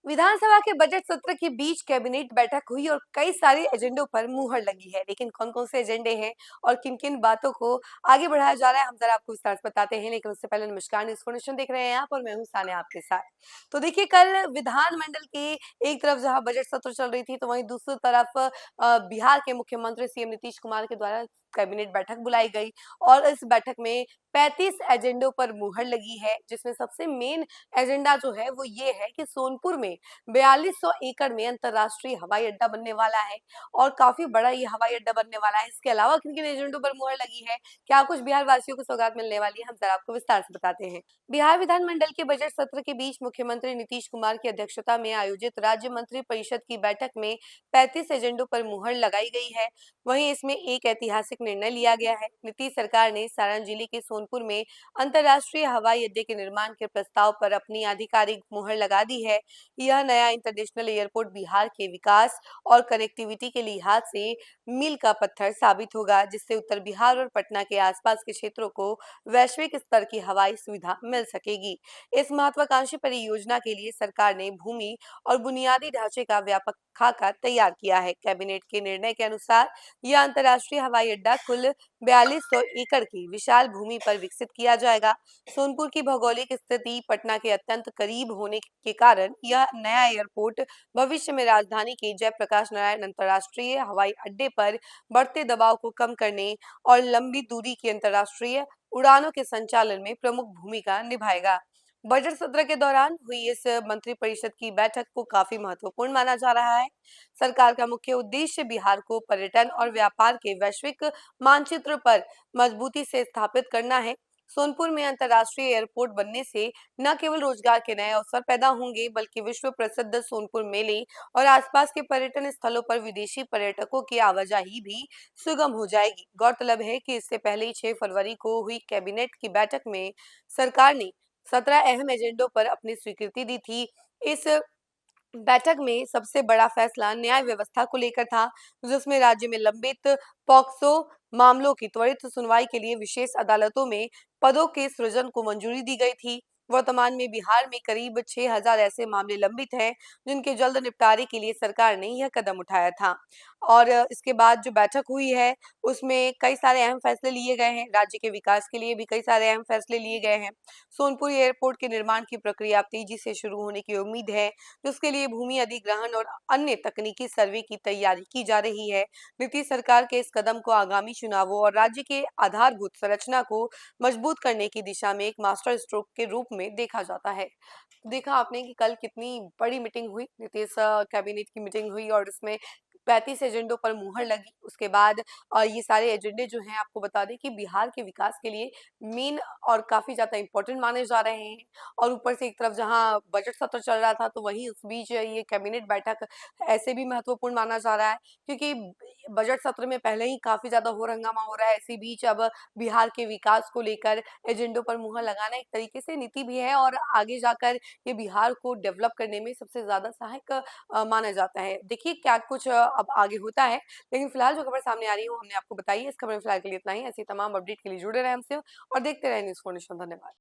विधानसभा के बजट सत्र के बीच कैबिनेट बैठक हुई और कई सारे एजेंडों पर मुहर लगी है। लेकिन कौन कौन से एजेंडे हैं और किन किन बातों को आगे बढ़ाया जा रहा है, हम जरा आपको विस्तार से बताते हैं। लेकिन उससे पहले नमस्कार, न्यूज़ देख रहे हैं आप और मैं हूं सानिया आपके साथ। तो देखिए, कल विधानमंडल की एक तरफ जहां बजट सत्र चल रही थी, तो वहीं दूसरी तरफ बिहार के मुख्यमंत्री सीएम नीतीश कुमार के द्वारा कैबिनेट बैठक बुलाई गई और इस बैठक में 35 एजेंडों पर मुहर लगी है, जिसमें सबसे मेन एजेंडा जो है वो ये है कि सोनपुर में 4200 एकड़ में अंतरराष्ट्रीय हवाई अड्डा बनने वाला है और काफी बड़ा ये हवाई अड्डा बनने वाला है। इसके अलावा किन किन एजेंडों पर मुहर लगी है, क्या कुछ बिहार वासियों को सौगात मिलने वाली है, हम जरा आपको विस्तार से बताते हैं। बिहार विधानमंडल के बजट सत्र के बीच मुख्यमंत्री नीतीश कुमार की अध्यक्षता में आयोजित राज्य मंत्री परिषद की बैठक में 35 एजेंडों पर मुहर लगाई गई है। वहीं इसमें एक ऐतिहासिक निर्णय लिया गया है। नीतीश सरकार ने सारण जिले के सोनपुर में अंतर्राष्ट्रीय हवाई अड्डे के निर्माण के प्रस्ताव पर अपनी आधिकारिक मुहर लगा दी है। यह नया इंटरनेशनल एयरपोर्ट बिहार के विकास और कनेक्टिविटी के लिहाज से मील का पत्थर साबित होगा, जिससे उत्तर बिहार और पटना के आसपास के क्षेत्रों को वैश्विक स्तर की हवाई सुविधा मिल सकेगी। इस महत्वाकांक्षी परियोजना के लिए सरकार ने भूमि और बुनियादी ढांचे का व्यापक खाका तैयार किया है। कैबिनेट के निर्णय के अनुसार यह अंतर्राष्ट्रीय हवाई अड्डा कुल 4200 एकड़ की विशाल भूमि पर विकसित किया जाएगा। सोनपुर की भौगोलिक स्थिति पटना के अत्यंत करीब होने के कारण यह नया एयरपोर्ट भविष्य में राजधानी के जयप्रकाश नारायण अंतर्राष्ट्रीय हवाई अड्डे पर बढ़ते दबाव को कम करने और लंबी दूरी की अंतर्राष्ट्रीय उड़ानों के संचालन में प्रमुख भूमिका निभाएगा। बजट सत्र के दौरान हुई इस मंत्रिपरिषद की बैठक को काफी महत्वपूर्ण माना जा रहा है। सरकार का मुख्य उद्देश्य बिहार को पर्यटन और व्यापार के वैश्विक मानचित्र पर मजबूती से स्थापित करना है। सोनपुर में अंतर्राष्ट्रीय एयरपोर्ट बनने से न केवल रोजगार के नए अवसर पैदा होंगे, बल्कि विश्व प्रसिद्ध सोनपुर मेले और आसपास के पर्यटन स्थलों पर विदेशी पर्यटकों की आवाजाही भी सुगम हो जाएगी। गौरतलब है कि इससे पहले 6 फरवरी को हुई कैबिनेट की बैठक में सरकार ने 17 अहम एजेंडों पर अपनी स्वीकृति दी थी। इस बैठक में सबसे बड़ा फैसला न्याय व्यवस्था को लेकर था, जिसमें राज्य में लंबित पॉक्सो मामलों की त्वरित सुनवाई के लिए विशेष अदालतों में पदों के सृजन को मंजूरी दी गई थी। वर्तमान में बिहार में करीब 6000 ऐसे मामले लंबित हैं, जिनके जल्द निपटारे के लिए सरकार ने यह कदम उठाया था। और इसके बाद जो बैठक हुई है, उसमें कई सारे अहम फैसले लिए गए हैं। राज्य के विकास के लिए भी कई सारे अहम फैसले लिए गए हैं। सोनपुर एयरपोर्ट के निर्माण की प्रक्रिया अब तेजी से शुरू होने की उम्मीद है, जिसके लिए भूमि अधिग्रहण और अन्य तकनीकी सर्वे की तैयारी की जा रही है। नीतीश सरकार के इस कदम को आगामी चुनावों और राज्य के आधारभूत संरचना को मजबूत करने की दिशा में एक मास्टर स्ट्रोक के रूप में देखा जाता है। देखा आपने कि कल कितनी बड़ी मीटिंग हुई, नीतीश कैबिनेट की मीटिंग हुई और इसमें 35 एजेंडों पर मुहर लगी। उसके बाद ये सारे एजेंडे जो हैं, आपको बता दें कि बिहार के विकास के लिए मेन और काफी ज्यादा इंपॉर्टेंट माने जा रहे हैं। और ऊपर से एक तरफ जहां बजट सत्र चल रहा था, तो वहीं उस बीच ये कैबिनेट बैठक ऐसे भी महत्वपूर्ण माना जा रहा है, क्योंकि बजट सत्र में पहले ही काफी ज्यादा हो हंगामा हो रहा है। इसी बीच अब बिहार के विकास को लेकर एजेंडों पर मुहर लगाना एक तरीके से नीति भी है और आगे जाकर ये बिहार को डेवलप करने में सबसे ज्यादा सहायक माना जाता है। देखिए क्या कुछ अब आगे होता है, लेकिन फिलहाल जो खबर सामने आ रही है वो हमने आपको बताई है। इस खबर में फिलहाल के लिए इतना ही। ऐसी तमाम अपडेट के लिए जुड़े रहे हमसे और देखते रहे न्यूज़। धन्यवाद।